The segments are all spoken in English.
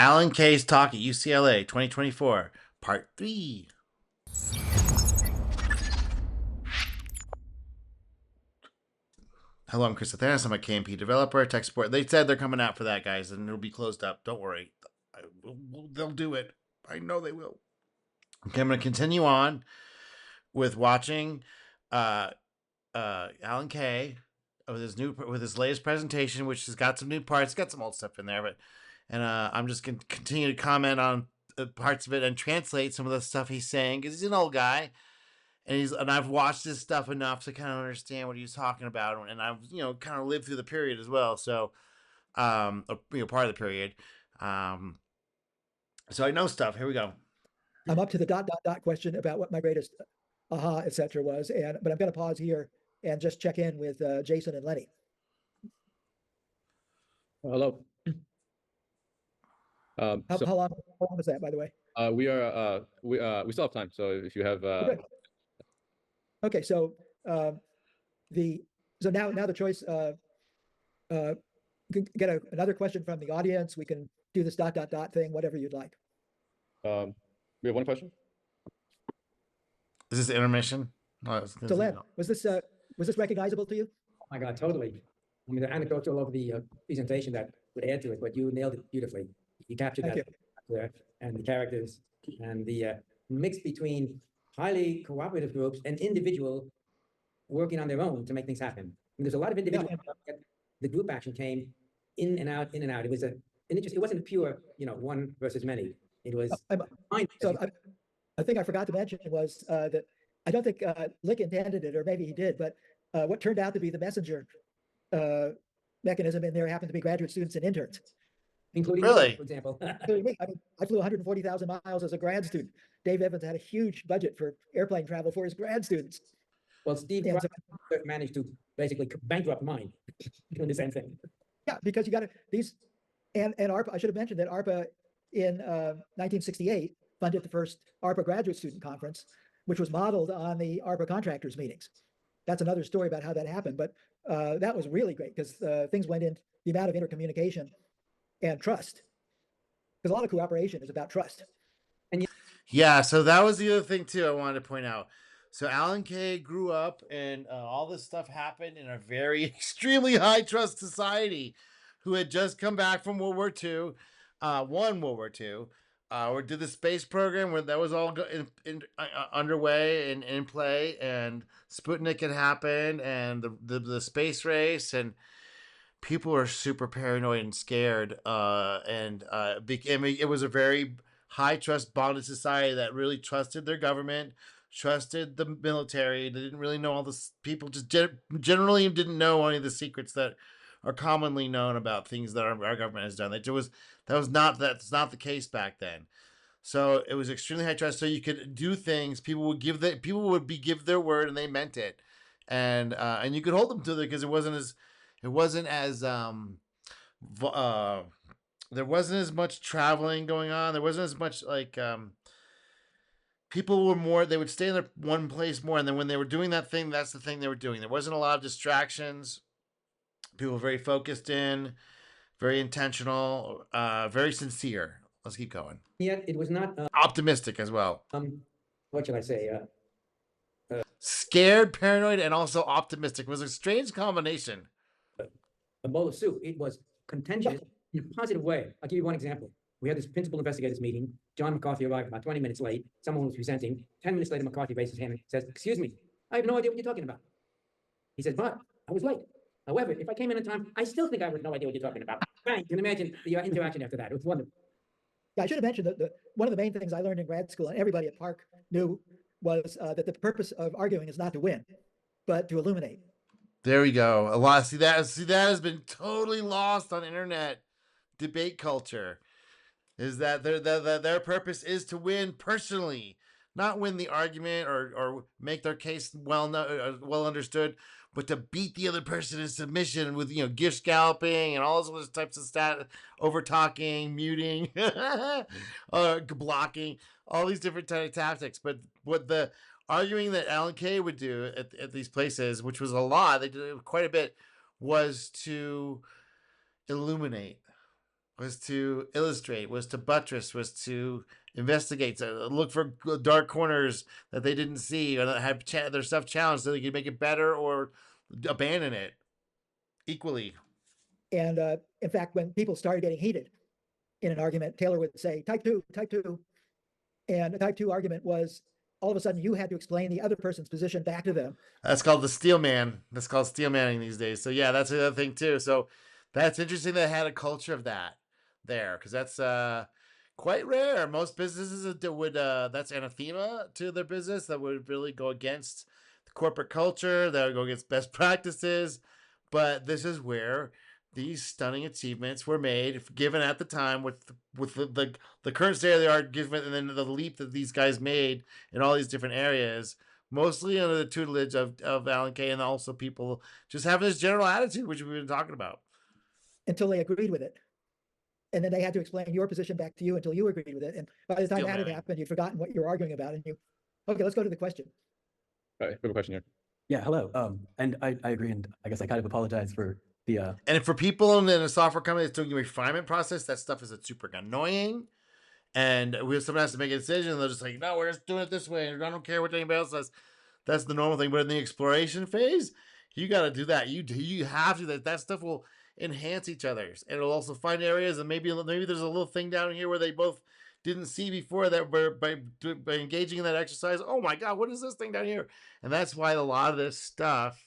Alan Kay's talk at UCLA 2024, Part 3. Hello, I'm Chris Athanas. I'm a KMP developer, tech support. They said they're coming out for that, guys, and it'll be closed up. Don't worry. They'll do it. I know they will. Okay, I'm going to continue on with watching Alan Kay with his latest presentation, which has got some new parts. It's got some old stuff in there, I'm just going to continue to comment on parts of it and translate some of the stuff he's saying because he's an old guy, and I've watched his stuff enough to kind of understand what he was talking about, and I've kind of lived through the period as well. So, part of the period. So I know stuff. Here we go. I'm up to the ... question about what my greatest aha, etc. was, but I'm going to pause here and just check in with Jason and Lenny. Hello. How long is that, by the way? We still have time. So if you have okay, so now the choice you can get another question from the audience. We can do this ... thing, whatever you'd like. We have one question. Is this intermission? So Len, was this recognizable to you? Oh my God, totally. I mean, the anecdotes all over the presentation that would add to it, but you nailed it beautifully. You captured that there, and the characters, and the mix between highly cooperative groups and individual working on their own to make things happen. And there's a lot of individual. Yeah. The group action came in and out, in and out. It was it wasn't a pure, one versus many. It was. I think I forgot to mention was that I don't think Lick intended it, or maybe he did, but what turned out to be the messenger mechanism in there happened to be graduate students and interns. Including really? Me, for example. Including me. I mean, I flew 140,000 miles as a grad student. Dave Evans had a huge budget for airplane travel for his grad students. Well, Steve managed to basically bankrupt mine doing the same thing. Yeah, because you got these, and ARPA, I should have mentioned that ARPA in 1968 funded the first ARPA graduate student conference, which was modeled on the ARPA contractors meetings. That's another story about how that happened, but that was really great because things went in the amount of intercommunication and trust, because a lot of cooperation is about trust. And yeah, so that was the other thing too I wanted to point out. So Alan Kay grew up, and all this stuff happened in a very extremely high trust society, who had just come back from World War II, won World War II, or did the space program where that was all underway and in play, and Sputnik had happened, and the space race, and people were super paranoid and scared, it was a very high trust bonded society that really trusted their government, trusted the military. They didn't really know all this. People just generally didn't know any of the secrets that are commonly known about things that our government has done. That's not the case back then. So it was extremely high trust. So you could do things. People would give their word, and they meant it, and you could hold them to it because there wasn't as much traveling going on. There wasn't as much people were more, they would stay in their one place more. And then when they were doing that thing, that's the thing they were doing. There wasn't a lot of distractions. People were very focused in, very intentional, very sincere. Let's keep going. Yet it was not optimistic as well. What should I say? Scared, paranoid, and also optimistic. It was a strange combination. A bowl of soup. It was contentious in a positive way. I'll give you one example. We had this principal investigators meeting. John McCarthy arrived about 20 minutes late. Someone was presenting. 10 minutes later, McCarthy raises his hand and says, "Excuse me, I have no idea what you're talking about." He says, "But I was late. However, if I came in on time, I still think I have no idea what you're talking about." Right. You can imagine the interaction after that. It was wonderful. Yeah, I should have mentioned that one of the main things I learned in grad school, and everybody at Park knew, was that the purpose of arguing is not to win, but to illuminate. There we go. A lot. See that has been totally lost on internet debate culture. Is that their purpose is to win personally, not win the argument or make their case well understood, but to beat the other person in submission with gift scalping and all those types of over talking, muting, blocking, all these different tactics. But what the arguing that Alan Kay would do at these places, which was a lot, they did quite a bit, was to illuminate. was to illustrate, was to buttress, was to investigate, to look for dark corners that they didn't see, or that had their stuff challenged so they could make it better or abandon it equally. And in fact, when people started getting heated in an argument, Taylor would say, type two, type two. And a type two argument was all of a sudden you had to explain the other person's position back to them. That's called the steel man. That's called steel manning these days. So yeah, that's another thing too. So that's interesting that it had a culture of that there, because that's quite rare. Most businesses would that's anathema to their business. That would really go against the corporate culture. That would go against best practices. But this is where these stunning achievements were made, given at the time with the current state of the art, given and then the leap that these guys made in all these different areas, mostly under the tutelage of Alan Kay, and also people just having this general attitude, which we've been talking about. Until they agreed with it. And then they had to explain your position back to you until you agreed with it. And by the time Steel that had manning. happened, you'd forgotten what you were arguing about. And okay, let's go to the question. All right, we have a question here. Yeah, hello. And I agree, and I guess I kind of apologize for the And for people in a software company that's doing a refinement process, that stuff is super annoying. And someone has to make a decision, and they're just like, no, we're just doing it this way. And I don't care what anybody else says. That's the normal thing. But in the exploration phase, you got to do that. You have to. That stuff will enhance each other's. And it'll also find areas, and maybe there's a little thing down here where they both didn't see before, that by engaging in that exercise. Oh my God, what is this thing down here? And that's why a lot of this stuff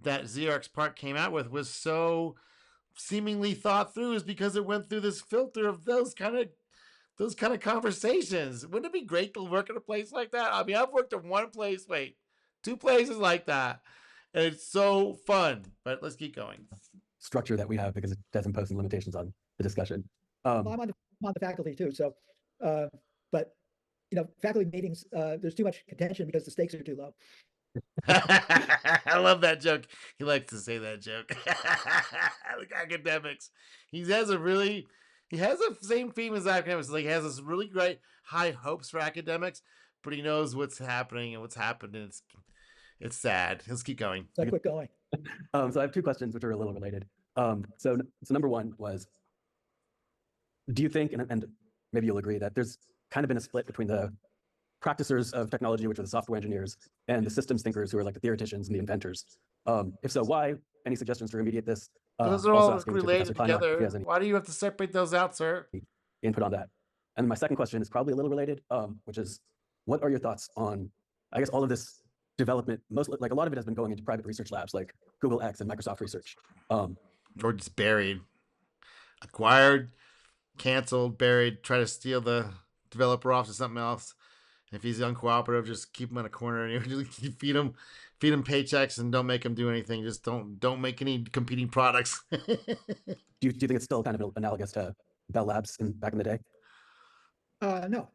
that Xerox PARC came out with was so seemingly thought through, is because it went through this filter of those kind of conversations. Wouldn't it be great to work at a place like that? I mean, I've worked at two places like that, and it's so fun. But let's keep going. structure that we have, because it does impose some limitations on the discussion. Well, I'm on the faculty too. So, but faculty meetings, there's too much contention because the stakes are too low. I love that joke. He likes to say that joke. Like academics, he has the same theme as academics. Like, he has this really great high hopes for academics, but he knows what's happening and what's happened, and it's sad. Let's keep going. So quit going. So I have two questions which are a little related. So number one was, do you think, and maybe you'll agree, that there's kind of been a split between the practicers of technology, which are the software engineers, and the systems thinkers, who are like the theoreticians and the inventors? If so, why? Any suggestions to remediate this? Those are Also all asking to related Professor Kleinrock if he together. has any Why do you have to separate those out, sir? input on that. And my second question is probably a little related, which is, what are your thoughts on, I guess, all of this development? Like, a lot of it has been going into private research labs like Google X and Microsoft Research. Or just buried, acquired, canceled, buried, try to steal the developer off to something else. If he's uncooperative, just keep him in a corner and you feed him paychecks and don't make him do anything. Just don't make any competing products. Do you think it's still kind of analogous to Bell Labs back in the day? No.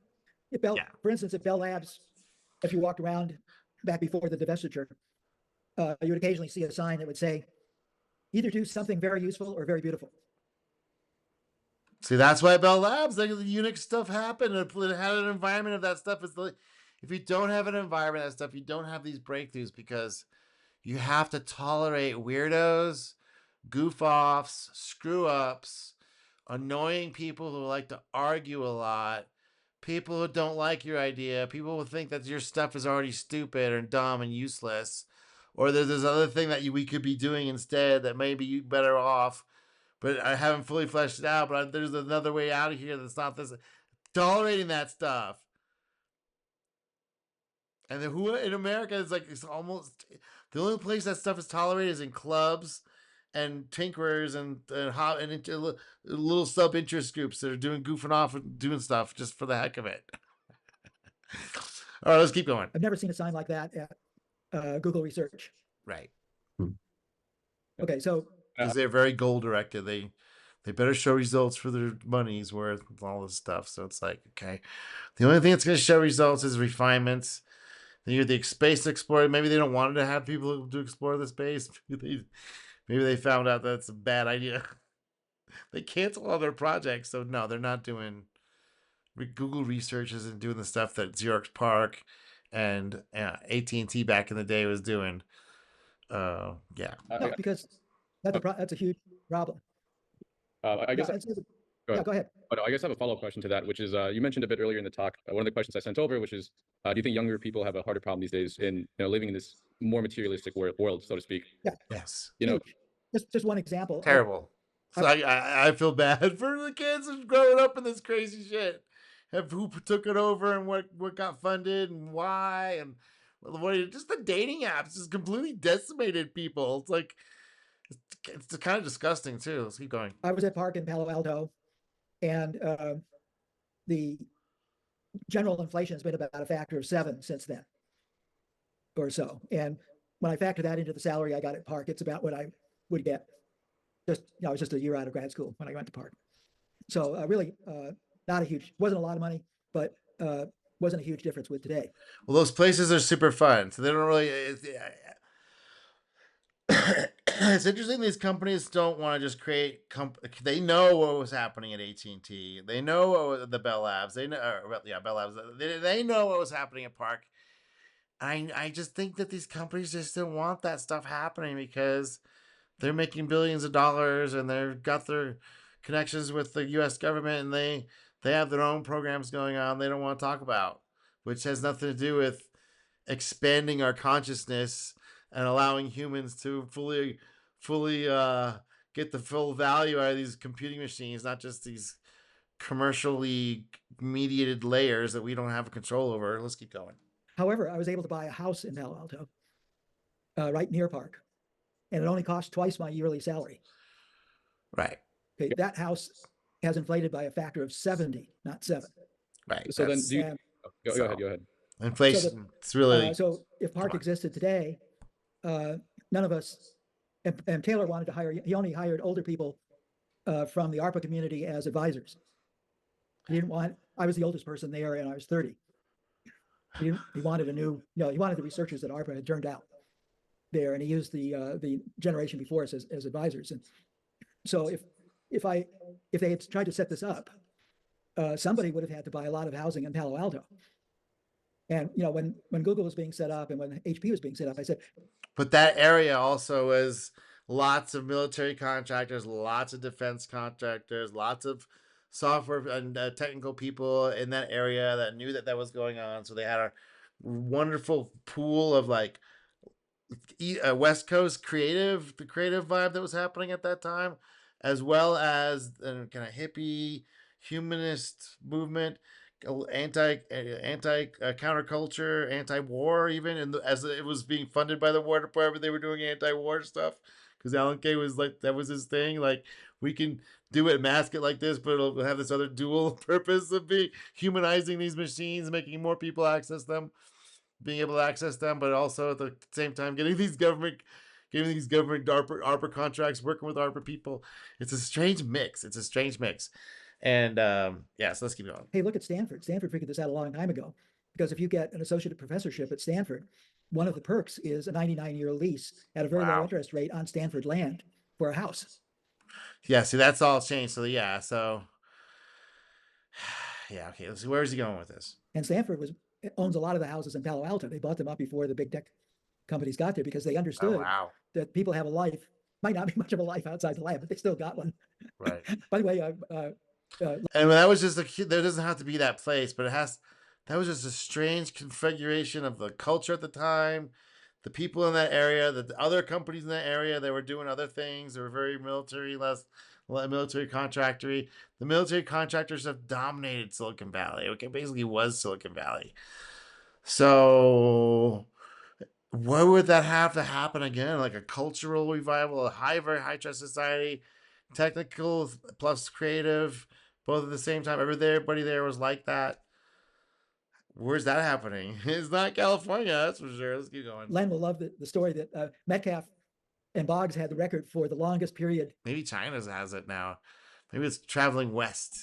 Yeah. For instance, at Bell Labs, if you walked around back before the divestiture, you would occasionally see a sign that would say, either do something very useful or very beautiful. See, that's why Bell Labs, like, the Unix stuff happened. It had an environment of that stuff. If you don't have an environment of that stuff, you don't have these breakthroughs, because you have to tolerate weirdos, goof offs, screw ups, annoying people who like to argue a lot, people who don't like your idea, people who think that your stuff is already stupid or dumb and useless, or there's this other thing that we could be doing instead that may be better off, but I haven't fully fleshed it out. But there's another way out of here that's not this. Tolerating that stuff. And then who in America is like, it's almost the only place that stuff is tolerated is in clubs and tinkerers and little sub interest groups that are goofing off and doing stuff just for the heck of it. All right, let's keep going. I've never seen a sign like that at Google Research. Right. Okay, so Because they're very goal directed. They better show results for their money's worth with all this stuff. So it's like, okay, the only thing that's going to show results is refinements. Then you're the space explorer. Maybe they don't want to have people to explore the space. Maybe they found out that's a bad idea. They cancel all their projects. So no, they're not doing. Google Research isn't doing the stuff that Xerox PARC and AT&T back in the day was doing. Yeah. no, because that's a huge problem. I guess Yeah, Yeah, go ahead. But I guess I have a follow-up question to that, which is you mentioned a bit earlier in the talk, one of the questions I sent over, which is, do you think younger people have a harder problem these days in living in this more materialistic world, so to speak? Yeah, Yes. You know, huge. Just one example. Terrible. So I feel bad for the kids who's growing up in this crazy shit. Who took it over and what got funded and why and what just the dating apps just completely decimated people. It's like it's kind of disgusting too. Let's keep going. I was at Park in Palo Alto, and the general inflation has been about a factor of 7 since then, or so. And when I factor that into the salary I got at Park, it's about what I would get. Just I was just a year out of grad school when I went to Park. So really, not a huge, wasn't a lot of money, but wasn't a huge difference with today. Well, those places are super fun, so they don't really. It's interesting. These companies don't want to just create. They know what was happening at AT&T. They know the Bell Labs. They know, Bell Labs. They know what was happening at Park. I just think that these companies just don't want that stuff happening because they're making billions of dollars and they've got their connections with the U.S. government and they have their own programs going on. They don't want to talk about, which has nothing to do with expanding our consciousness and allowing humans to fully get the full value out of these computing machines, not just these commercially mediated layers that we don't have control over. Let's keep going. However, I was able to buy a house in Palo Alto, right near Park, and it only cost twice my yearly salary. Right. Okay, that house has inflated by a factor of 70, not 7. Right. so then do you, And go ahead. Inflation. It's really so if Park existed today, none of us, and Taylor wanted to hire, he only hired older people from the ARPA community as advisors. He didn't want, I was the oldest person there and I was 30. He wanted a new, he wanted the researchers that ARPA had turned out there, and he used the generation before us as advisors. And so if they had tried to set this up, somebody would have had to buy a lot of housing in Palo Alto. And when Google was being set up and when HP was being set up, I said, but that area also was lots of military contractors, lots of defense contractors, lots of software and technical people in that area that knew that was going on. So they had a wonderful pool of like West Coast the creative vibe that was happening at that time, as well as kind of hippie humanist movement, anti counterculture, anti-war, even, and as it was being funded by the War Department, they were doing anti-war stuff because Alan Kay was like, that was his thing. Like, we can do it, mask it like this, but it'll have this other dual purpose of being humanizing these machines, making more people access them, being able to access them, but also at the same time giving these government ARPA contracts, working with ARPA people. It's a strange mix. And yeah, so let's keep going. hey, look at Stanford. Stanford figured this out a long time ago, because if you get an associate professorship at Stanford, one of the perks is a 99-year lease at a very low interest rate on Stanford land for a house. Yeah, see, that's all changed. So yeah, okay, let's see, where is he going with this? And Stanford owns a lot of the houses in Palo Alto. They bought them up before the big tech companies got there because they understood that people have a life, might not be much of a life outside the lab, but they still got one. Right. By the way, and that was just there doesn't have to be that place, but that was just a strange configuration of the culture at the time, the people in that area, the other companies in that area, they were doing other things. They were very military contractory. The military contractors have dominated Silicon Valley. Okay, basically was Silicon Valley. So why would that have to happen again? Like a cultural revival, very high trust society, technical plus creative, both at the same time. Everybody there was like that. Where's that happening? It's not California, that's for sure. Let's keep going. Len will love the story that Metcalf and Boggs had the record for the longest period. Maybe China's has it now. Maybe it's traveling west.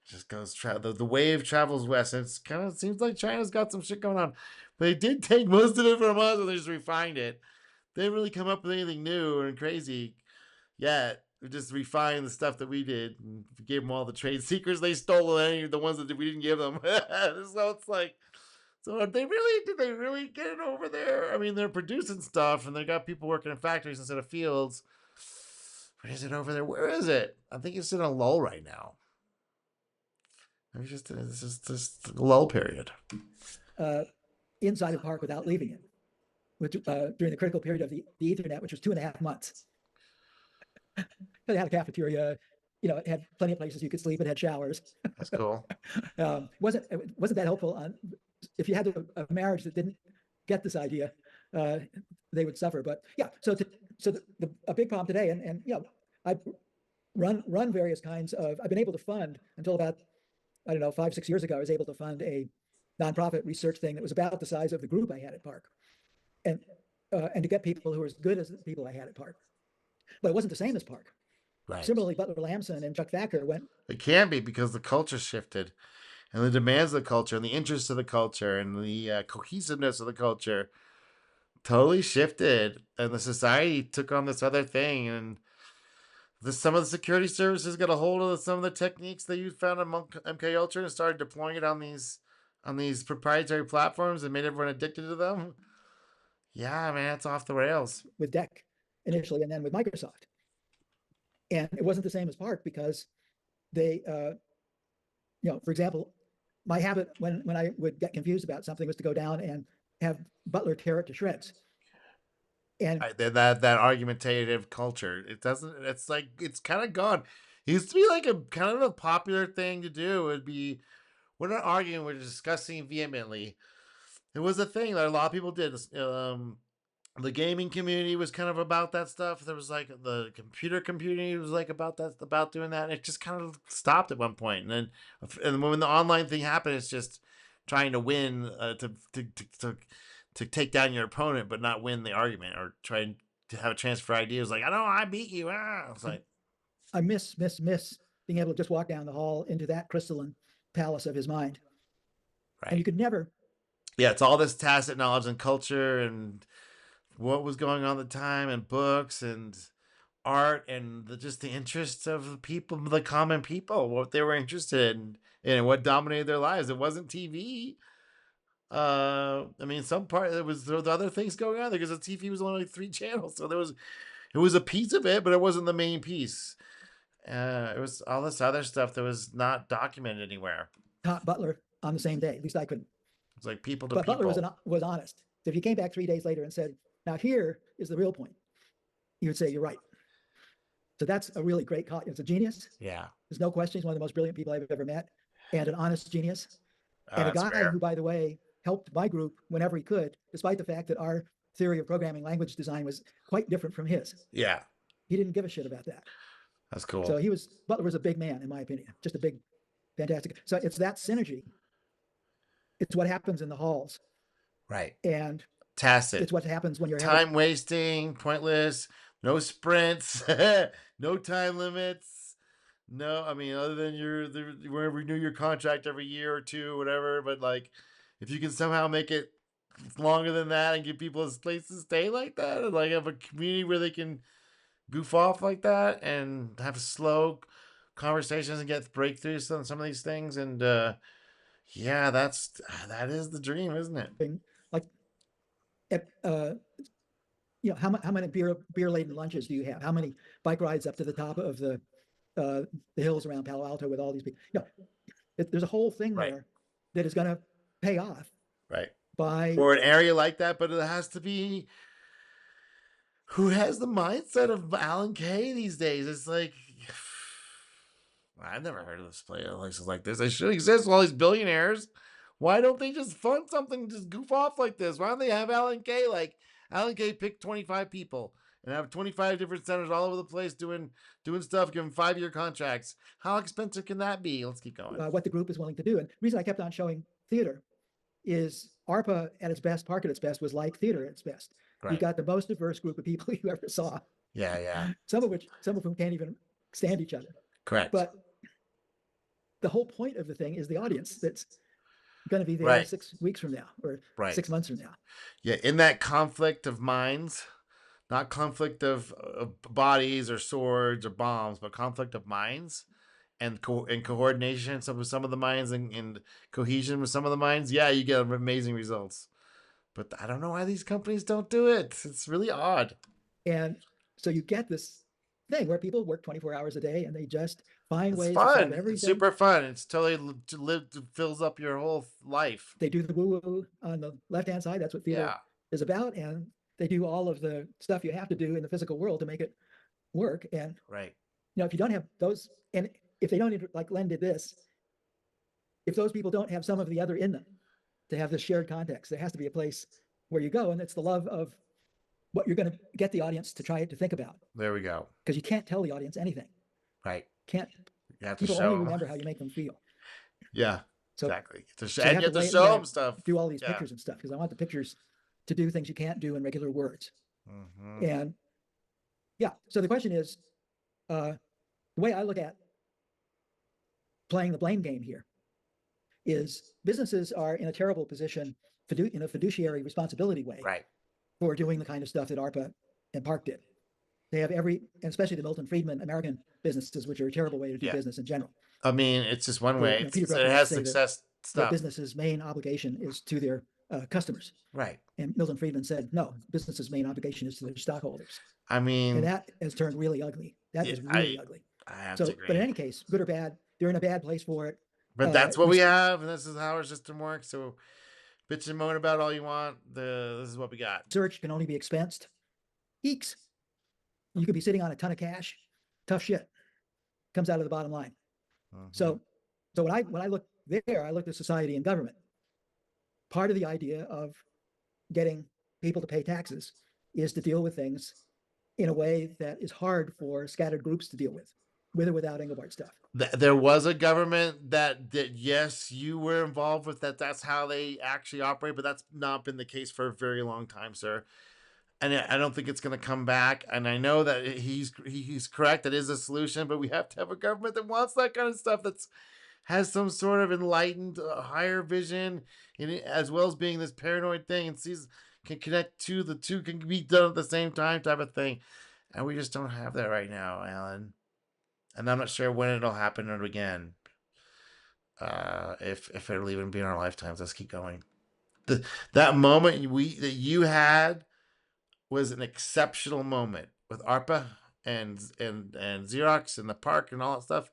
It just goes the wave travels west. It's kind of seems like China's got some shit going on. But they did take most of it from us and they just refined it. They didn't really come up with anything new and crazy yet. We just refined the stuff that we did and gave them all the trade secrets they stole, and the ones that we didn't give them. So it's like, did they really get it over there? I mean, they're producing stuff and they got people working in factories instead of fields. Or is it over there? Where is it? I think it's in a lull right now. Maybe it's just a lull period. Inside of the park without leaving it, which, during the critical period of the Ethernet, which was 2.5 months. It had a cafeteria, it had plenty of places you could sleep. It had showers. That's cool. It wasn't that helpful if you had a marriage that didn't get this idea, they would suffer. But yeah, so a big problem today, and I've run various kinds of. I've been able to fund until about, I don't know, 5-6 years ago. I was able to fund a nonprofit research thing that was about the size of the group I had at Park, and to get people who were as good as the people I had at Park. But it wasn't the same as Park. Right. Similarly, Butler Lamson and Chuck Thacker went. It can be because the culture shifted, and the demands of the culture, and the interests of the culture, and the cohesiveness of the culture totally shifted, and the society took on this other thing, and some of the security services got a hold of some of the techniques that you found among MK Ultra and started deploying it on these proprietary platforms and made everyone addicted to them. Yeah, man, it's off the rails. With DEC initially, and then with Microsoft. And it wasn't the same as Park because they, for example, my habit when I would get confused about something was to go down and have Butler tear it to shreds. And that argumentative culture, it's like, it's kind of gone. It used to be like a kind of a popular thing to do. It would be, we're not arguing, we're discussing vehemently. It was a thing that a lot of people did. The gaming community was kind of about that stuff. There was like the computer community was like about doing that. And it just kind of stopped at one point. And when the online thing happened, it's just trying to win, to take down your opponent, but not win the argument, or trying to have a chance for ideas. Like, I know I beat you. It's like, I miss being able to just walk down the hall into that crystalline palace of his mind. right. And you could never. Yeah, it's all this tacit knowledge and culture and what was going on at the time, and books and art, and just the interests of the people, the common people, what they were interested in, and what dominated their lives. It wasn't TV. I mean, some part there was the other things going on there because the TV was only like 3 channels, so it was a piece of it, but it wasn't the main piece. It was all this other stuff that was not documented anywhere. Taught Butler on the same day. At least I couldn't. It's like people to but people. Butler was honest. So if you came back 3 days later and said, "Now here is the real point," you would say, "You're right." So that's a really great call. It's a genius. Yeah. There's no question. He's one of the most brilliant people I've ever met, and an honest genius, and a guy fair. who, by the way, helped my group whenever he could, despite the fact that our theory of programming language design was quite different from his. Yeah. He didn't give a shit about that. That's cool. So Butler was a big man, in my opinion, just a big, fantastic. So it's that synergy. It's what happens in the halls. Right. And tacit. It's what happens when you're time wasting, pointless, no sprints, no time limits. No, I mean, other than wherever renew your contract every year or 2 or whatever, but like, if you can somehow make it longer than that and give people a place to stay like that, and like have a community where they can goof off like that and have slow conversations and get breakthroughs on some of these things, and yeah, that is the dream, isn't it? Like, how many beer laden lunches do you have? How many bike rides up to the top of the hills around Palo Alto with all these people? There's a whole thing there that is going to pay off. Right. For an area like that, but it has to be who has the mindset of Alan Kay these days. It's like, I've never heard of this places like this. They should exist. All these billionaires. Why don't they just fund something, just goof off like this? Why don't they have Alan Kay? Like, Alan Kay picked 25 people and have 25 different centers all over the place doing stuff, give them 5-year contracts. How expensive can that be? Let's keep going. What the group is willing to do. And the reason I kept on showing theater is ARPA at its best, Park at its best, was like theater at its best. Right. You got the most diverse group of people you ever saw. Yeah. Some of whom can't even stand each other. Correct. But the whole point of the thing is the audience that's going to be there 6 weeks from now, or 6 months from now. Yeah, in that conflict of minds, not conflict of bodies or swords or bombs, but conflict of minds and coordination with some of the minds, and cohesion with some of the minds. Yeah, you get amazing results. But I don't know why these companies don't do it. It's really odd. And so you get this thing where people work 24 hours a day and they just find It's ways to solve fun. It's everything. super fun. It's totally fills up your whole life. They do the woo-woo on the left-hand side. That's what theater Yeah. is about. And they do all of the stuff you have to do in the physical world to make it work. And, Right. if you don't have those, and if they don't, like Len did this, if those people don't have some of the other in them to have this shared context, there has to be a place where you go. And it's the love of what you're going to get the audience to try to think about. There we go. Because you can't tell the audience anything. Right. Can't. You have to People show only 'em. remember how you make them feel. Yeah. So, exactly. so And you have to show them stuff. do all these Yeah. pictures and stuff because I want the pictures to do things you can't do in regular words. Mhm. And yeah, so the question is, the way I look at playing the blame game here is businesses are in a terrible position in a fiduciary responsibility way Right. for doing the kind of stuff that ARPA and Park did. They have and especially the Milton Friedman American businesses, which are a terrible way to do Yeah. business in general. I mean, it's just one way. Peter It Drucker has used to say success that stuff. business's main obligation is to their customers. Right. And Milton Friedman said, no, business's main obligation is to their stockholders. I mean, And that has turned really ugly. That is really ugly. I have So, to agree. but in any case, good or bad, they're in a bad place for it. But that's what we have, and this is how our system works. So, bitch and moan about all you want. This is what we got. Research can only be expensed. Eeks. You could be sitting on a ton of cash. Tough shit. Comes out of the bottom line. Mhm. So when I look there, I look at society and government. Part of the idea of getting people to pay taxes is to deal with things in a way that is hard for scattered groups to deal with or without Engelbart stuff. There was a government that yes, you were involved with that. That's how they actually operate, but that's not been the case for a very long time, sir. And I don't think it's going to come back. And I know that he's correct. That is a solution, but we have to have a government that wants that kind of stuff. Has some sort of enlightened, higher vision, as well as being this paranoid thing, and can connect to the two can be done at the same time type of thing. And we just don't have that right now, Alan. And I'm not sure when it'll happen again. If it'll even be in our lifetimes. Let's keep going. That moment that you had was an exceptional moment with ARPA and Xerox and the park and all that stuff.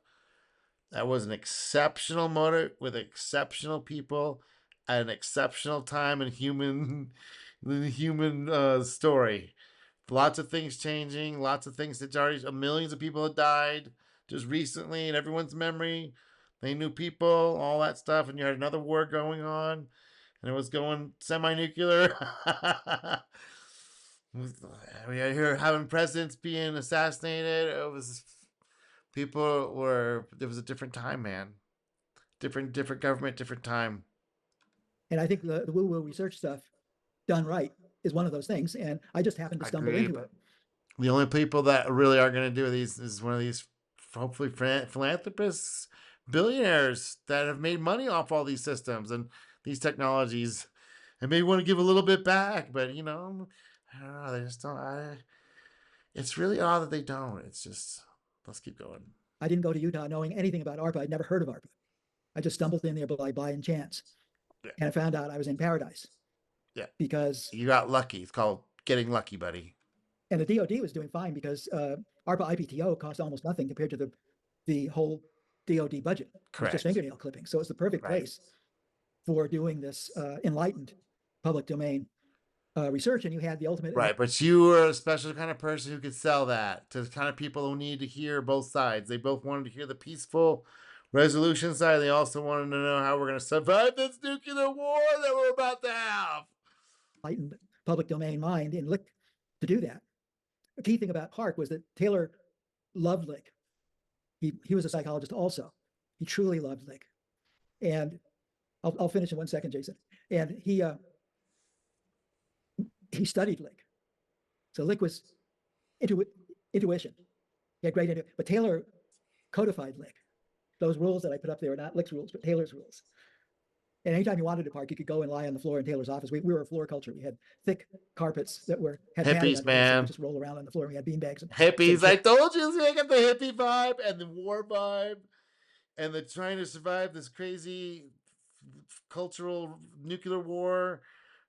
That was an exceptional moment with exceptional people at an exceptional time in the human story. Lots of things changing, lots of things that already millions of people had died just recently in everyone's memory. They knew people, all that stuff, and you had another war going on, and it was going semi-nuclear. We had here having presidents being assassinated. It was it was a different time, man. Different government, different time. And I think the woo-woo research stuff done right is one of those things. And I just happened to stumble into it. The only people that really are going to do these is one of these, hopefully, philanthropists, billionaires that have made money off all these systems and these technologies, and maybe want to give a little bit back. But I don't know. They just don't. It's really odd that they don't. It's just, let's keep going. I didn't go to Utah knowing anything about ARPA. I'd never heard of ARPA. I just stumbled in there by chance, and I found out I was in paradise. Yeah, because you got lucky. It's called getting lucky, buddy. And the DoD was doing fine because ARPA IPTO cost almost nothing compared to the whole DoD budget. Correct. Just fingernail clipping. So it's the perfect place for doing this enlightened public domain research. And you had the ultimate. Right, but you were a special kind of person who could sell that to the kind of people who need to hear both sides. They both wanted to hear the peaceful resolution side. They also wanted to know how we're going to survive this nuclear war that we're about to have. Enlightened public domain mind in Lick to do that. The key thing about Park was that Taylor loved Lick. He was a psychologist also. He truly loved Lick. And I'll finish in 1 second, Jason. And he studied Lick. So Lick was intuition. He had great intuition. But Taylor codified Lick. Those rules that I put up there are not Lick's rules, but Taylor's rules. And anytime you wanted to park, you could go and lie on the floor in Taylor's office. We were a floor culture. We had thick carpets that had hippies, man. So just roll around on the floor. We had beanbags. Hippies. I told you, I got the hippie vibe and the war vibe, and the trying to survive this crazy cultural nuclear war,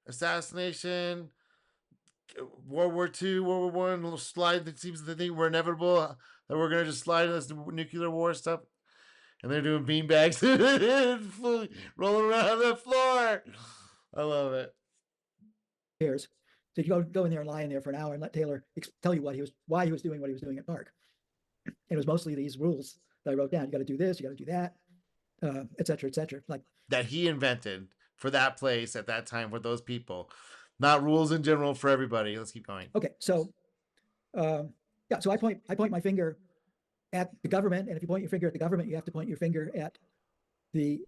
assassination, World War II, World War One slide that seems to think we're inevitable, that we're gonna just slide into this nuclear war stuff, and they're doing beanbags, rolling around on the floor. I love it. years. So you go in there and lie in there for an hour and let Taylor tell you why he was doing what he was doing at Park. And it was mostly these rules that I wrote down. You got to do this, you got to do that, et cetera, et cetera. Like that he invented for that place at that time for those people, not rules in general for everybody. Let's keep going. Okay, so yeah, so I point my finger at the government, and if you point your finger at the government, you have to point your finger at the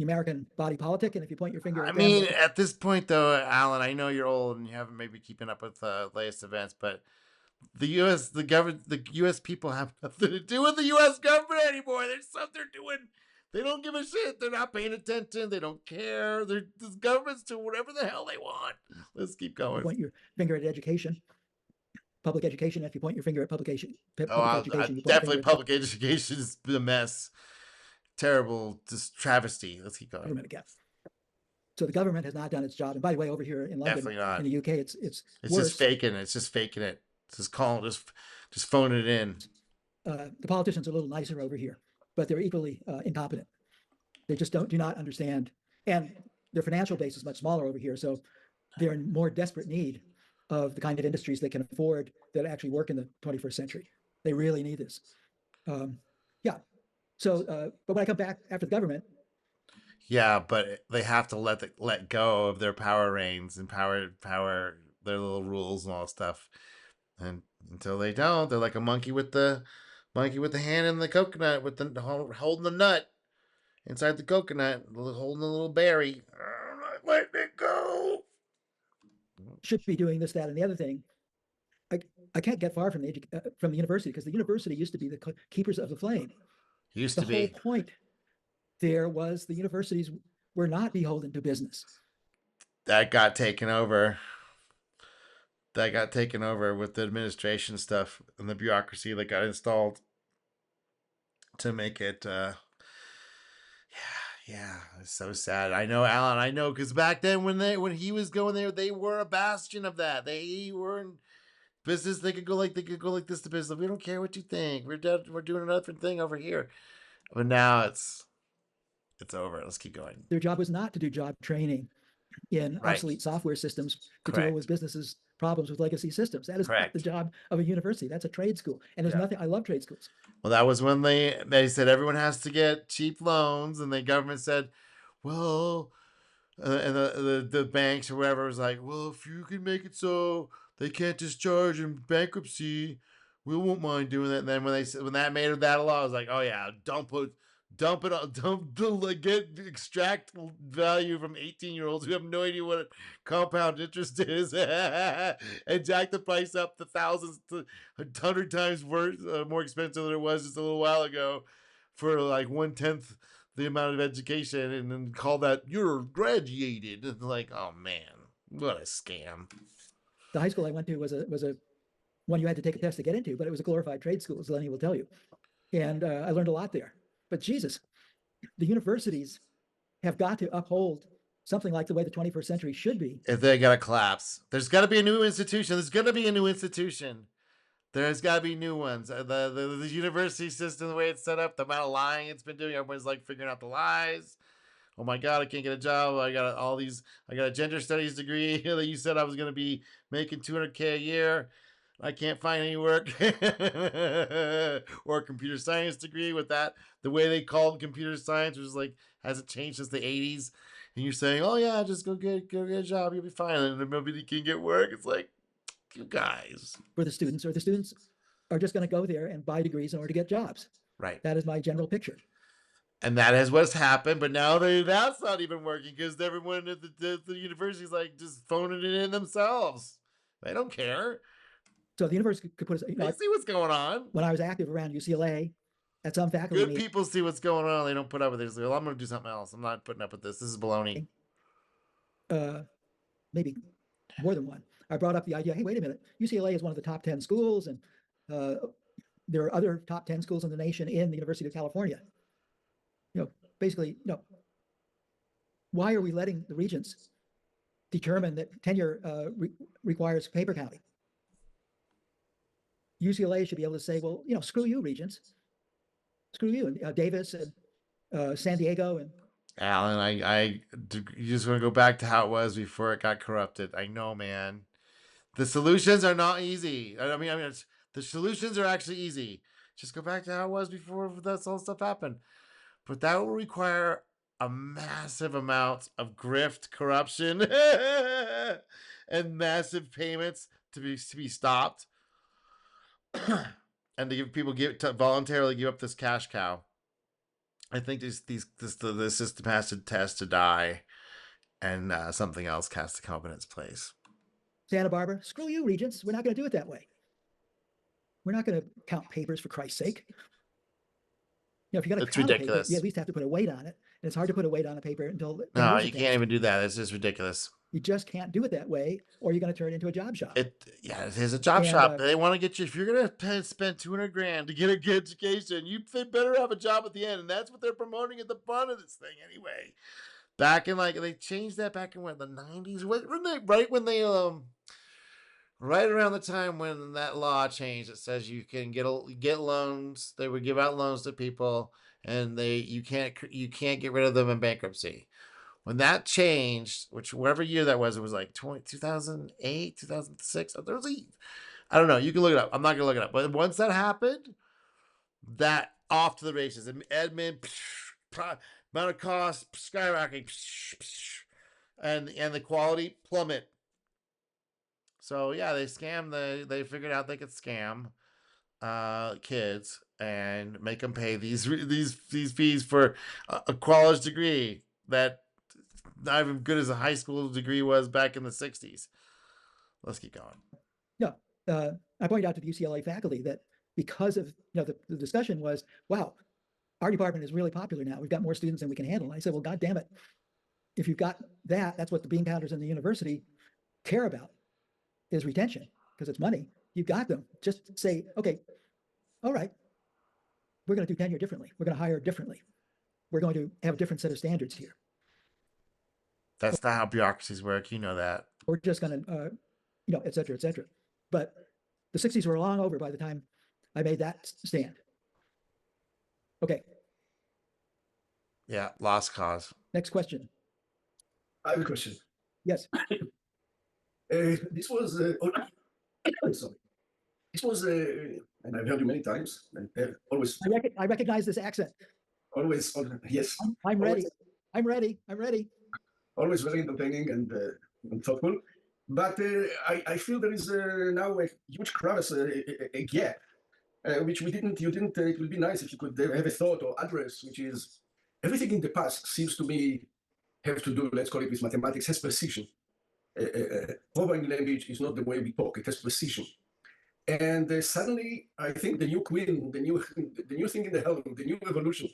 American body politic, and if you point your finger at I them, mean, at this point, though, Alan, I know you're old and you haven't maybe keeping up with latest events, but the U.S. people have nothing to do with the U.S. government anymore. There's stuff they're doing. They don't give a shit. They're not paying attention. They don't care. This government's doing whatever the hell they want. Let's keep going. point your finger at education, public education. If you point your finger at public education, you definitely public education is a mess. Terrible, just travesty. Let's keep going. Government again. So the government has not done its job. And by the way, over here in London, in the UK, it's just faking it. It's just faking it. It's just calling, just phoning it in. The politicians are a little nicer over here, but they're equally incompetent. They just do not understand, and their financial base is much smaller over here, so they're in more desperate need of the kind of industries they can afford that actually work in the 21st century. They really need this. Yeah. So, but when I come back after the government. Yeah, but they have to let go of their power reins and power their little rules and all that stuff. And until they don't, they're like a monkey with the hand in the coconut, with the holding the nut inside the coconut, holding the little berry. Let it go. Should be doing this, that, and the other thing. I can't get far from the university, because the university used to be the keepers of the flame. The whole point there was the universities were not beholden to business. That got taken over. That got taken over with the administration stuff and the bureaucracy that got installed to make it. Yeah, it's so sad. I know, Alan. I know, because back then when he was going there, they were a bastion of that. They were in business. They could go like this to business. We don't care what you think. We're doing another thing over here. But now it's over. Let's keep going. Their job was not to do job training in obsolete software systems to deal with businesses' problems with legacy systems. That is not the job of a university. That's a trade school. And there's nothing. I love trade schools. Well, that was when they said everyone has to get cheap loans, and the government said, well, and the banks or whatever was like, well, if you can make it so they can't discharge in bankruptcy, we won't mind doing that. And then when that made that a law, I was like, oh yeah, extract value from 18-year-olds who have no idea what compound interest is, and jack the price up to thousands, to 100 times worse, more expensive than it was just a little while ago, for like 1/10 the amount of education, and then call that you're graduated. And like, oh man, what a scam. The high school I went to was a one you had to take a test to get into, but it was a glorified trade school, as Lenny will tell you. And I learned a lot there. But Jesus, the universities have got to uphold something like the way the 21st century should be. If they got to collapse, there's got to be a new institution. There's going to be a new institution. There's got to be new ones. The university system, the way it's set up, the amount of lying it's been doing, everyone's like figuring out the lies. Oh my God, I can't get a job. I got a gender studies degree that you said I was going to be making $200K a year. I can't find any work. Or a computer science degree with that. The way they called computer science was like, hasn't changed since the 80s. And you're saying, oh yeah, just go get a job, you'll be fine. And nobody can get work. It's like, you guys. For the students, or the students are just going to go there and buy degrees in order to get jobs. Right. That is my general picture. And that is what's happened. But now that's not even working, because everyone at the university is like just phoning it in themselves. They don't care. So the university could put us. They see what's going on. When I was active around UCLA, at some faculty. Good people see what's going on. They don't put up with it. Well, I'm going to do something else. I'm not putting up with this. This is baloney. Maybe more than one. I brought up the idea. Hey, wait a minute. UCLA is one of the top 10 schools, and there are other top 10 schools in the nation in the University of California. Basically, why are we letting the regents determined that tenure requires paper counting. UCLA should be able to say, well, screw you, Regents. Screw you, and Davis and San Diego. And Alan, you just want to go back to how it was before it got corrupted. I know, man. The solutions are not easy. The solutions are actually easy. Just go back to how it was before that whole stuff happened. But that will require a massive amount of grift, corruption, and massive payments to be stopped, and to give people to voluntarily give up this cash cow. I think the system has to die, and something else has to come up in its place. Santa Barbara, screw you, Regents. We're not going to do it that way. We're not going to count papers, for Christ's sake. If you're going to count a paper, you at least have to put a weight on it. And it's hard to put a weight on a paper until no, you can't even do that. It's just ridiculous. You just can't do it that way, or you're going to turn it into a job shop. It is a job shop. They want to get you. If you're going to spend $200,000 to get a good education, you better have a job at the end, and that's what they're promoting at the front of this thing anyway. Back in they changed that back in the 90s. Right around the time when that law changed, it says you can get loans. They would give out loans to people, and you can't get rid of them in bankruptcy. When that changed, which whatever year that was, it was 2008, 2006. I don't know. You can look it up. I'm not gonna look it up. But once that happened, that off to the races. Admin, amount of costs skyrocketing, and the quality plummet. So yeah, they scam they figured out they could scam kids and make them pay these fees for a college degree that not even good as a high school degree was back in the 60s. Let's keep going. No, I pointed out to the UCLA faculty that because of the discussion was, wow, our department is really popular now. We've got more students than we can handle. And I said, well, God damn it, if you've got that's what the bean counters in the university care about, is retention, because it's money. You've got them. Just say, okay, all right, we're going to do tenure differently. We're going to hire differently. We're going to have a different set of standards here. That's not how bureaucracies work. You know that. We're just going to, et cetera, et cetera. But the 60s were long over by the time I made that stand. Okay. Yeah, lost cause. Next question. I have a question. Yes. This was, sorry. This was, and I've heard you many times, and always. I recognize this accent. Always, yes. I'm ready. I'm ready. Always very entertaining and thoughtful. But I feel there is now a huge crevice, a gap, which you didn't. It would be nice if you could have a thought or address, which is everything in the past seems to me have to do, let's call it with mathematics, has precision. Programming language is not the way we talk; it has precision. And suddenly, I think the new queen, the new thing in the helm, the new revolution,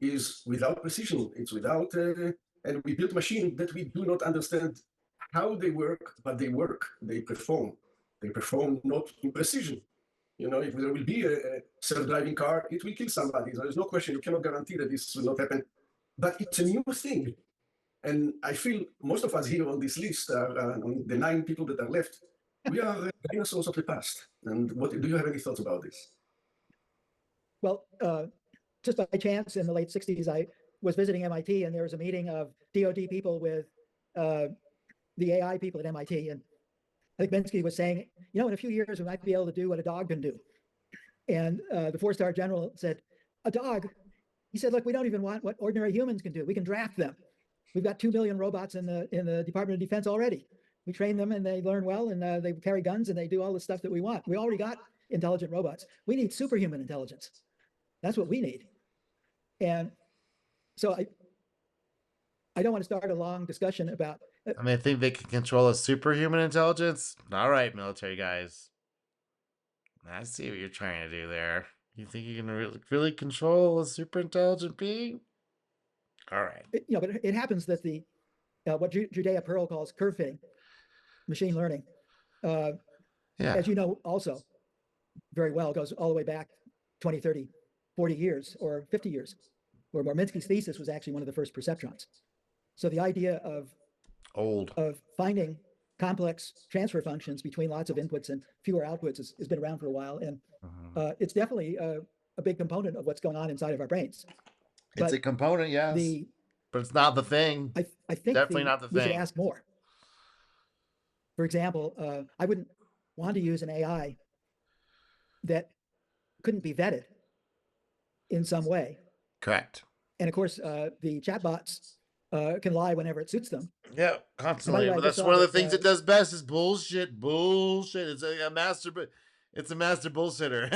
is without precision. It's without, and we build machines that we do not understand how they work, but they work. They perform. They perform not in precision. If there will be a self-driving car, it will kill somebody. There is no question. You cannot guarantee that this will not happen. But it's a new thing. And I feel most of us here on this list, on the 9 people that are left, we are dinosaurs of the past. And do you have any thoughts about this? Well, just by chance, in the late 60s, I was visiting MIT, and there was a meeting of DoD people with the AI people at MIT. And I think Minsky was saying, in a few years, we might be able to do what a dog can do. And the 4-star general said, a dog? He said, look, we don't even want what ordinary humans can do. We can draft them. We've got 2 million robots in the Department of Defense already. We train them and they learn well, and they carry guns and they do all the stuff that we want. We already got intelligent robots. We need superhuman intelligence. That's what we need. And so I don't want to start a long discussion about. I think they can control a superhuman intelligence. All right, military guys. I see what you're trying to do there. You think you can really control a super intelligent being? All right. But it happens that what Judea Pearl calls curve fitting, machine learning, as you know, also very well, goes all the way back 20, 30, 40 years or 50 years, where Minsky's thesis was actually one of the first perceptrons. So the idea of Old. of finding complex transfer functions between lots of inputs and fewer outputs has been around for a while. And it's definitely a big component of what's going on inside of our brains. It's a component, yes, but it's not the thing. I think Definitely not the we should thing. ask more. For example, I wouldn't want to use an AI that couldn't be vetted in some way. Correct. And of course, the chatbots can lie whenever it suits them. Yeah, constantly. way, But that's one of the things it does best is bullshit. Bullshit. It's a master, but it's a master bullshitter.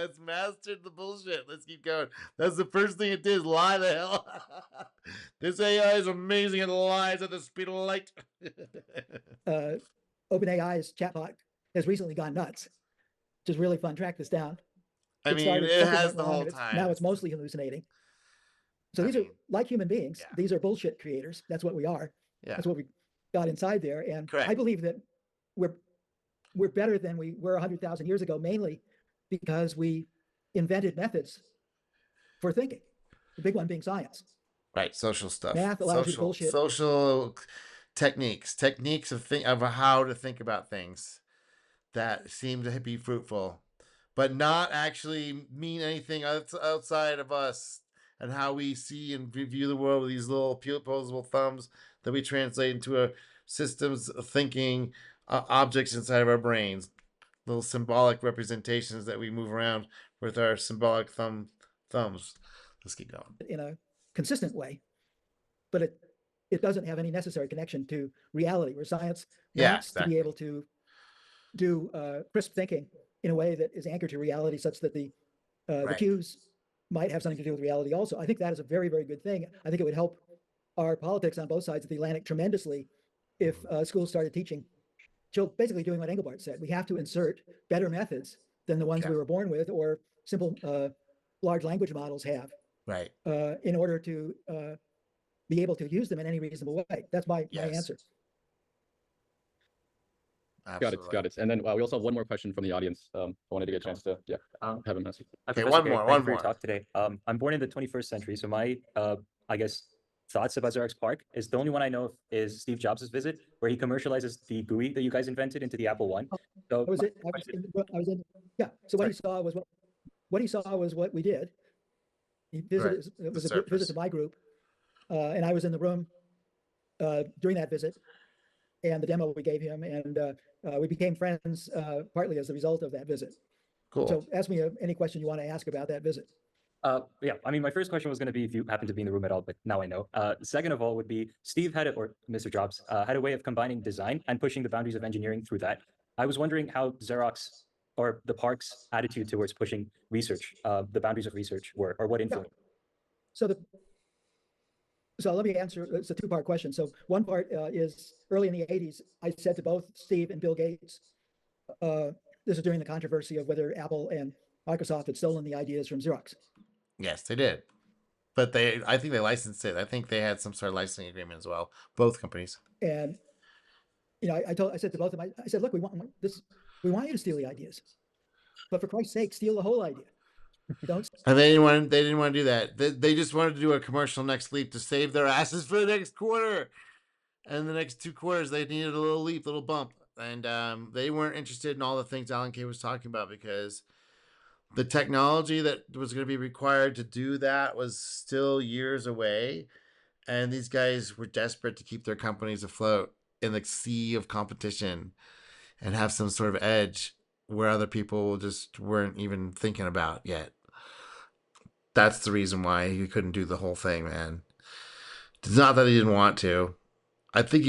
It's mastered the bullshit. Let's keep going. That's the first thing it did, is lie the hell. This AI is amazing and lies at the speed of light. OpenAI's chatbot has recently gone nuts. Just really fun. Track this down. I mean, it has the whole time. Now it's mostly hallucinating. So these are like human beings. Yeah. These are bullshit creators. That's what we are. Yeah. That's what we got inside there. And Correct. I believe that we're better than we were 100,000 years ago, mainly because we invented methods for thinking. The big one being science. Right, social stuff. Math allows you to bullshit. Social techniques of how to think about things that seem to be fruitful, but not actually mean anything outside of us and how we see and view the world with these little opposable thumbs that we translate into a systems of thinking objects inside of our brains, little symbolic representations that we move around with our symbolic thumbs. Let's keep going. In a consistent way, but it doesn't have any necessary connection to reality, where science wants to be able to do crisp thinking in a way that is anchored to reality, such that the cues might have something to do with reality also. I think that is a very, very good thing. I think it would help our politics on both sides of the Atlantic tremendously if schools started teaching, basically doing what Engelbart said. We have to insert better methods than the ones we were born with, or simple large language models have, right, in order to be able to use them in any reasonable way. That's my answer. Absolutely. Got it. And then we also have one more question from the audience. I wanted to get a chance to have him answer. Okay, one more. Talk today. I'm born in the 21st century, so my I guess thoughts about Xerox PARC is the only one I know of is Steve Jobs' visit, where he commercializes the GUI that you guys invented into the Apple One. So I was in. Yeah. So what he saw was what we did. He visited. It was a visit to my group, and I was in the room during that visit, and the demo we gave him, and we became friends partly as a result of that visit. Cool. So ask me any question you want to ask about that visit. Yeah, I mean, my first question was going to be if you happen to be in the room at all, but now I know. Second of all would be Steve or Mr. Jobs had a way of combining design and pushing the boundaries of engineering through that. I was wondering how Xerox or the PARC's attitude towards pushing research, the boundaries of research were, or what influence. Yeah. So let me answer. It's a two-part question. So one part is early in the 80s, I said to both Steve and Bill Gates, this is during the controversy of whether Apple and Microsoft had stolen the ideas from Xerox. Yes, they did. But I think they licensed it. I think they had some sort of licensing agreement as well. Both companies. And I said to both of them, I said, look, we want you to steal the ideas, but for Christ's sake, steal the whole idea. Don't. And they didn't want to do that. They just wanted to do a commercial next leap to save their asses for the next quarter. And the next 2 quarters, they needed a little leap, little bump. And they weren't interested in all the things Alan Kay was talking about, because the technology that was going to be required to do that was still years away. And these guys were desperate to keep their companies afloat in the sea of competition and have some sort of edge where other people just weren't even thinking about yet. That's the reason why he couldn't do the whole thing, man. It's not that he didn't want to. I think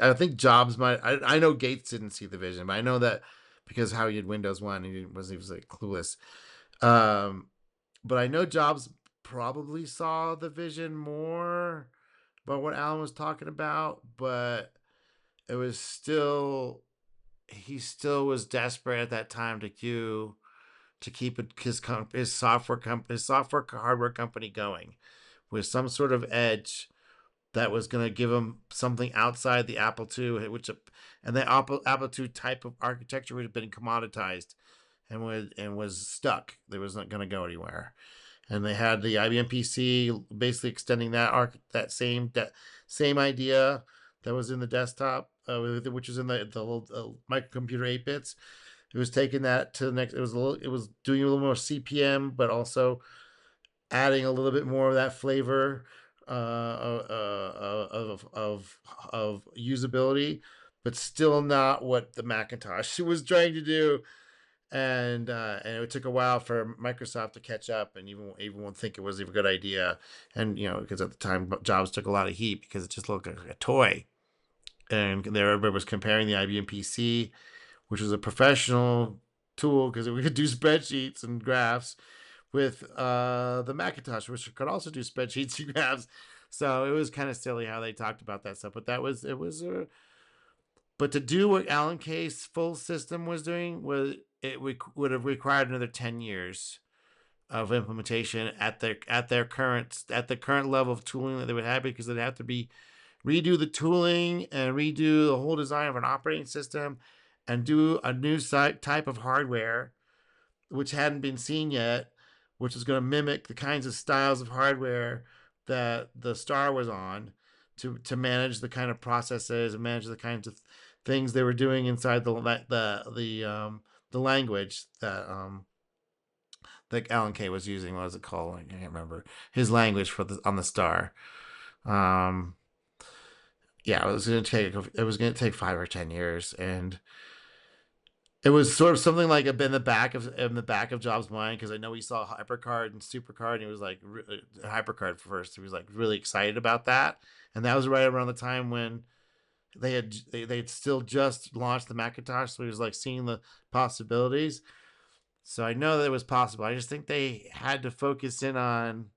I think Jobs might. I know Gates didn't see the vision, but I know that because how he did Windows 1, he was like clueless. But I know Jobs probably saw the vision more about what Alan was talking about, but it was still, he still was desperate at that time to keep his software hardware company going with some sort of edge that was going to give him something outside the Apple II, and the Apple II type of architecture would have been commoditized and was stuck. It was not going to go anywhere. And they had the IBM PC basically extending that same idea that was in the desktop, which is in the little microcomputer 8 bits. It was taking that to the next. It was doing a little more CPM, but also adding a little bit more of that flavor of usability, but still not what the Macintosh was trying to do. And it took a while for Microsoft to catch up, and even think it was a good idea. And because at the time Jobs took a lot of heat because it just looked like a toy, and everybody was comparing the IBM PC, which was a professional tool because we could do spreadsheets and graphs, with the Macintosh, which could also do spreadsheets and graphs. So it was kind of silly how they talked about that stuff. But but to do what Alan Kay's full system was doing, would have required another 10 years of implementation at the current level of tooling that they would have, because they'd have to redo the tooling and redo the whole design of an operating system and do a new type of hardware which hadn't been seen yet, which is going to mimic the kinds of styles of hardware that the Star was on, to manage the kind of processes and manage the kinds of things they were doing inside the language that Alan Kay was using. What was it called? I can't remember his language on the Star. Yeah, it was going to take 5 or 10 years, and it was sort of something like in the back of Jobs' mind, because I know he saw HyperCard and SuperCard, and he was like HyperCard first. He was like really excited about that, and that was right around the time when they had still just launched the Macintosh, so he was like seeing the possibilities. So I know that it was possible. I just think they had to focus in on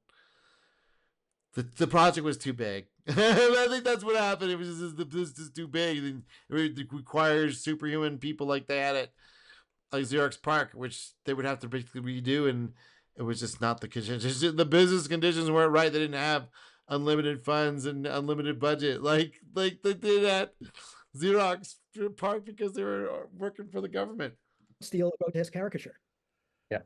the project was too big. I think that's what happened. It was just too big. It requires superhuman people like they had it, like Xerox PARC, which they would have to basically redo, and it was just not the conditions. The business conditions weren't right. They didn't have unlimited funds and unlimited budget like they did at Xerox PARC, because they were working for the government. Steal a grotesque caricature. Yeah.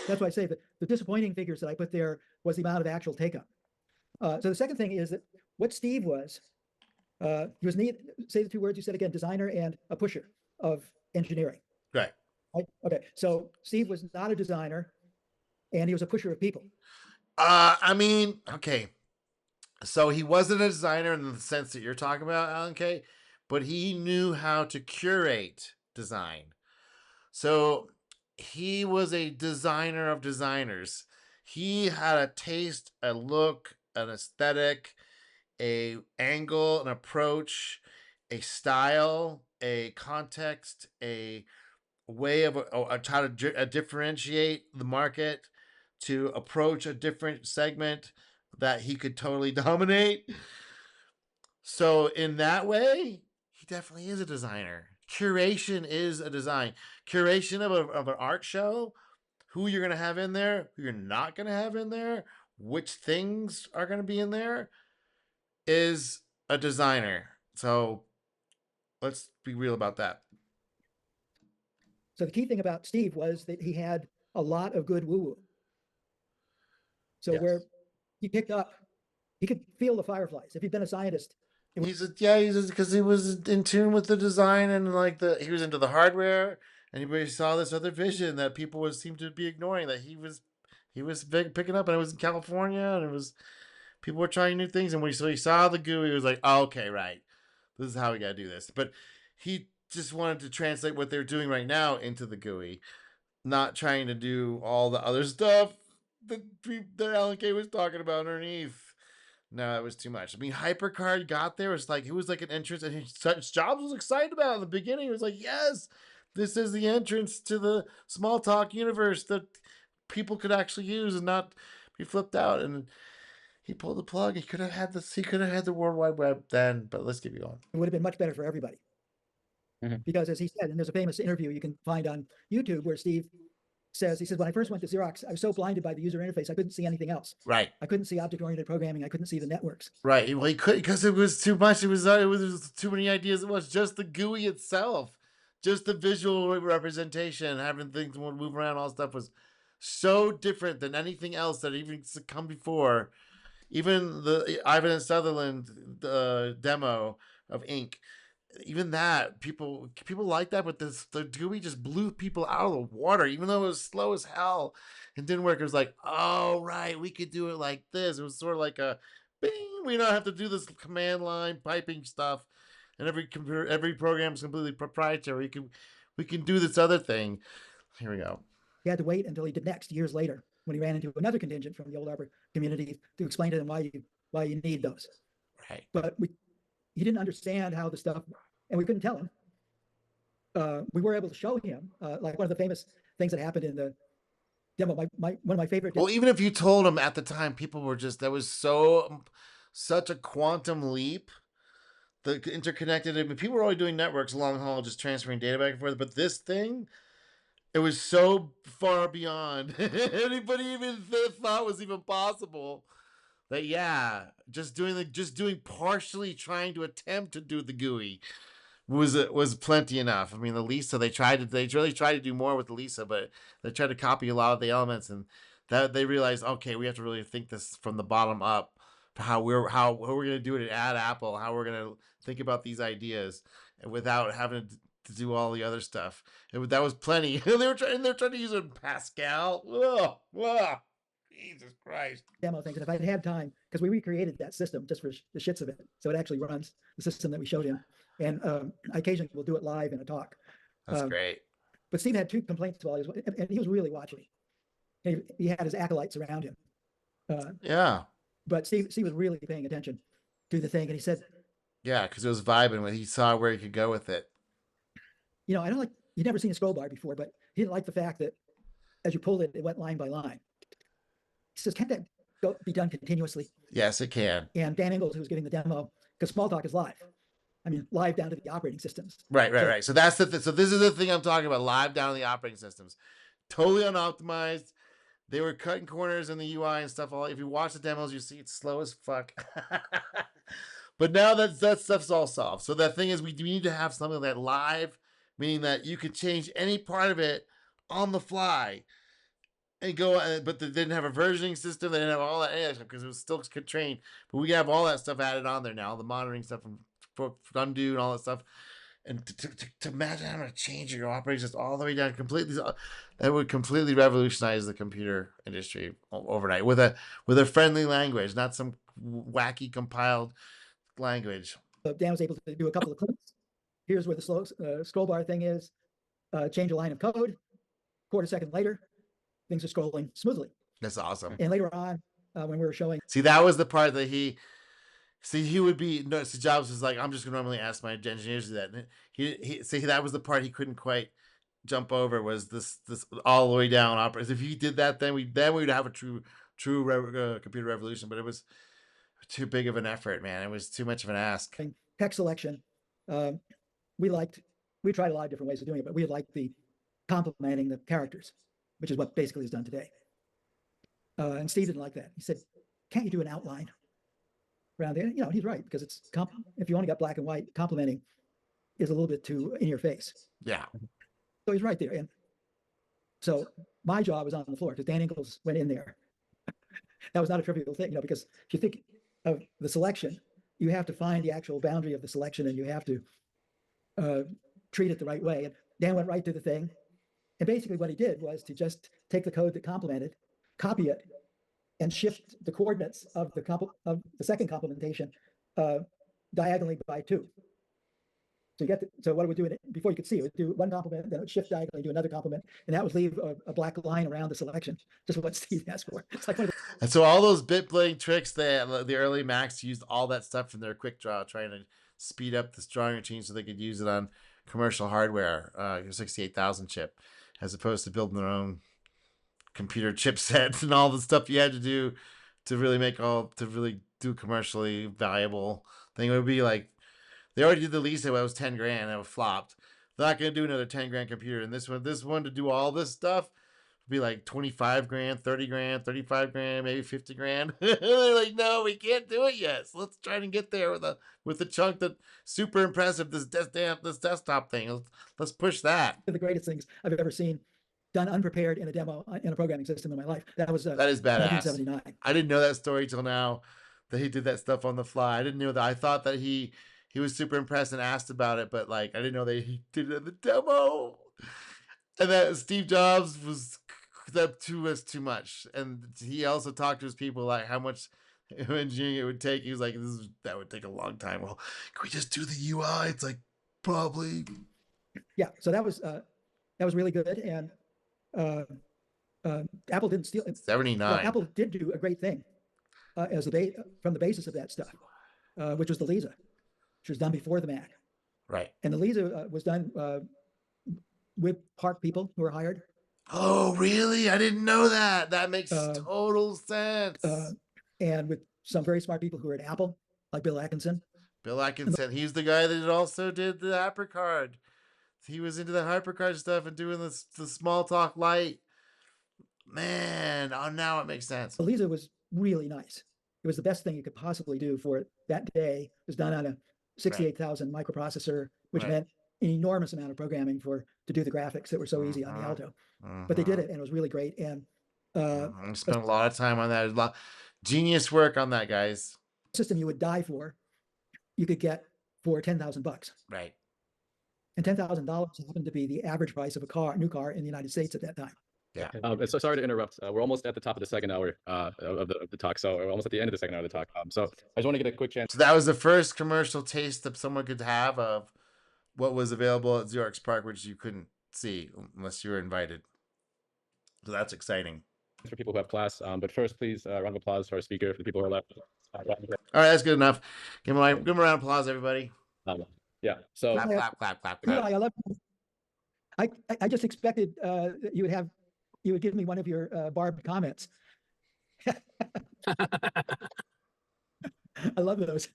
That's why I say that the disappointing figures that I put there was the amount of actual take-up. So the second thing is that what Steve was, he was say the 2 words you said again: designer and a pusher of engineering. Right. Okay. So Steve was not a designer, and he was a pusher of people. I mean, okay. So he wasn't a designer in the sense that you're talking about, Alan Kay, but he knew how to curate design. So he was a designer of designers. He had a taste, a look, an aesthetic, a angle, an approach, a style, a context, a way of how to differentiate the market, to approach a different segment that he could totally dominate. So in that way, he definitely is a designer. Curation is a design. Curation of an art show, who you're going to have in there, who you're not going to have in there, which things are going to be in there, is a designer. So let's be real about that. So the key thing about Steve was that he had a lot of good woo-woo. So Yes. where he picked up, he could feel the fireflies. If he'd been a scientist, He's because he was in tune with the design, and he was into the hardware, and he saw this other vision that people would seem to be ignoring, that he was picking up, and it was in California, and people were trying new things, and when he saw the GUI, he was like, oh, okay, right, this is how we gotta do this. But he just wanted to translate what they're doing right now into the GUI, not trying to do all the other stuff that Alan Kay was talking about underneath. No, it was too much. I mean, HyperCard got there. It was like an entrance, and Jobs was excited about it in the beginning. He was like, yes, this is the entrance to the Smalltalk universe that people could actually use and not be flipped out. And he pulled the plug. He could have had the World Wide Web then, but let's keep going. it would have been much better for everybody. Because as he said, and there's a famous interview you can find on YouTube where Steve says, when I first went to Xerox, I was so blinded by the user interface, I couldn't see anything else. Right. I couldn't see object-oriented programming. I couldn't see the networks. Right. Well, he couldn't, because it was too much. It was too many ideas. It was just the GUI itself, just the visual representation, having things move around, all stuff was so different than anything else that even come before. even the Ivan and Sutherland demo of Ink, even that people like that, but the GUI just blew people out of the water, even though it was slow as hell and didn't work. It was like, oh right, we could do it like this. It was sort of like a bing, we don't have to do this command line piping stuff, and every program is completely proprietary. We can do this other thing. Here we go. He had to wait until he did next, years later, when he ran into another contingent from the old ARPA community to explain to them why you need those. Right. But he didn't understand how the stuff, and we couldn't tell him. We were able to show him, like one of the famous things that happened in the demo. One of my favorite. Well, even if you told them at the time, people were just, that was such a quantum leap. The interconnected, I mean, people were already doing networks long haul, just transferring data back and forth. But this thing, it was so far beyond anybody even thought was even possible. That yeah, just doing partially trying to attempt to do the GUI was plenty enough. I mean, the Lisa, they really tried to do more with the Lisa, but they tried to copy a lot of the elements, and that they realized, okay, we have to really think this from the bottom up, how we're going to do it at Apple, how we're going to think about these ideas without having to do all the other stuff. That was plenty. They're trying to use it in Pascal. Ugh. Jesus Christ. Demo things. And if I'd had time, because we recreated that system just for the shits of it. So it actually runs the system that we showed him. And I occasionally will do it live in a talk. That's great. But Steve had 2 complaints while and he was really watching. He had his acolytes around him. Yeah. But Steve was really paying attention to the thing. And he said, yeah, because it was vibing when he saw where he could go with it. You know, I don't like, you'd never seen a scroll bar before, but he didn't like the fact that as you pulled it, it went line by line. He says, can't that be done continuously? Yes, it can. And Dan Ingalls, who was giving the demo, because Smalltalk is live. I mean, live down to the operating systems. Right. So that's the so this is the thing I'm talking about, live down to the operating systems. Totally unoptimized. They were cutting corners in the UI and stuff. If you watch the demos, you see it's slow as fuck. But now that stuff's all solved. So the thing is, we need to have something that live, meaning that you could change any part of it on the fly. And go, but they didn't have a versioning system. They didn't have all that stuff because it was still constrained. But we have all that stuff added on there now. The monitoring stuff from undo and all that stuff. And to imagine having to change your operating system all the way down completely, that would completely revolutionize the computer industry overnight with a friendly language, not some wacky compiled language. Dan was able to do a couple of clicks. Here's where the scroll bar thing is. Change a line of code. Quarter second later, things are scrolling smoothly. That's awesome. And later on, when we were showing, see, that was the part that he would be. No, so Jobs was like, I'm just gonna normally ask my engineers to do that. And he that was the part he couldn't quite jump over, was this all the way down operators. If he did that, then we would have a true computer revolution. But it was too big of an effort, man. It was too much of an ask. Text selection, we tried a lot of different ways of doing it, but we liked the complementing the characters, which is what basically is done today. And Steve didn't like that. He said, can't you do an outline around there? You know, he's right, because it's if you only got black and white, complementing is a little bit too in your face. Yeah. So he's right there. And so my job was on the floor because Dan Ingalls went in there. That was not a trivial thing, you know, because if you think of the selection, you have to find the actual boundary of the selection and you have to treat it the right way. And Dan went right to the thing. And basically what he did was to just take the code that complemented, copy it, and shift the coordinates of the second complementation diagonally by 2. So so what it would do, before you could see it, would do one complement, then it would shift diagonally, do another complement, and that would leave a black line around the selection, just what Steve asked for. It's like and so all those bit blending tricks, the early Macs used all that stuff from their quick draw, trying to speed up the drawing routine so they could use it on commercial hardware, 68,000 chip, as opposed to building their own computer chipset and all the stuff you had to do to really do commercially valuable thing. It would be like, they already did the Lisa, it was 10 grand, and it flopped. They're not going to do another 10 grand computer. And this one to do all this stuff would be like 25 grand, 30 grand, 35 grand, maybe 50 grand. They're like, no, we can't do it yet. So let's try and get there with the chunk that super impressive, this desktop thing. Let's push that. the greatest things I've ever seen done unprepared in a demo in a programming system in my life. That is badass. 1979. I didn't know that story till now. that he did that stuff on the fly. I didn't know that. I thought that he was super impressed and asked about it, but like I didn't know that he did it in the demo. And that Steve Jobs was that was too much. And he also talked to his people like how much engineering it would take. He was like, that would take a long time. Well, can we just do the UI? It's like probably. Yeah, so that was really good, and Apple didn't steal it. 79. Well, Apple did do a great thing as the from the basis of that stuff, which was the Lisa, which was done before the Mac. Right. And the Lisa was done with park people who were hired. Oh, really? I didn't know that. That makes total sense. And with some very smart people who were at Apple, like Bill Atkinson. Bill Atkinson, he's the guy that also did the HyperCard. He was into the HyperCard stuff and doing the small talk light. Man, oh, now it makes sense. The Lisa was really nice. It was the best thing you could possibly do for that day. It was done on a 68,000 microprocessor, which meant an enormous amount of programming to do the graphics that were so easy on the Alto. But they did it, and it was really great. And spent a lot of time on that. Genius work on that, guys. System you would die for, you could get for $10,000. Right. And $10,000 happened to be the average price of a new car in the United States at that time. Yeah. So sorry to interrupt. We're almost at the top of the second hour of the talk. So we're almost at the end of the second hour of the talk. So I just want to get a quick chance. So that was the first commercial taste that someone could have of what was available at Xerox PARC, which you couldn't see unless you were invited. So that's exciting. For people who have class. But first, please, round of applause for our speaker, for the people who are left. All right, that's good enough. Give him a round of applause, everybody. Yeah. So clap. I love. I just expected that you would give me one of your barbed comments. I love those.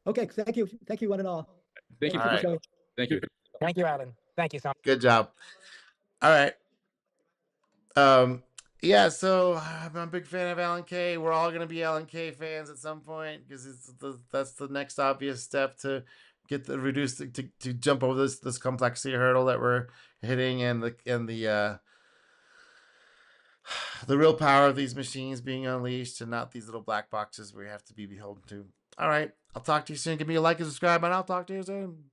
Okay, thank you one and all. Thank you. Right. Thank you. Thank you, Alan. Thank you so much. Good job. All right. Yeah, so I'm a big fan of Alan Kay. We're all gonna be Alan Kay fans at some point because that's the next obvious step to get the to jump over this complexity hurdle that we're hitting, and the real power of these machines being unleashed, and not these little black boxes we have to be beholden to. All right, I'll talk to you soon. Give me a like and subscribe, and I'll talk to you soon.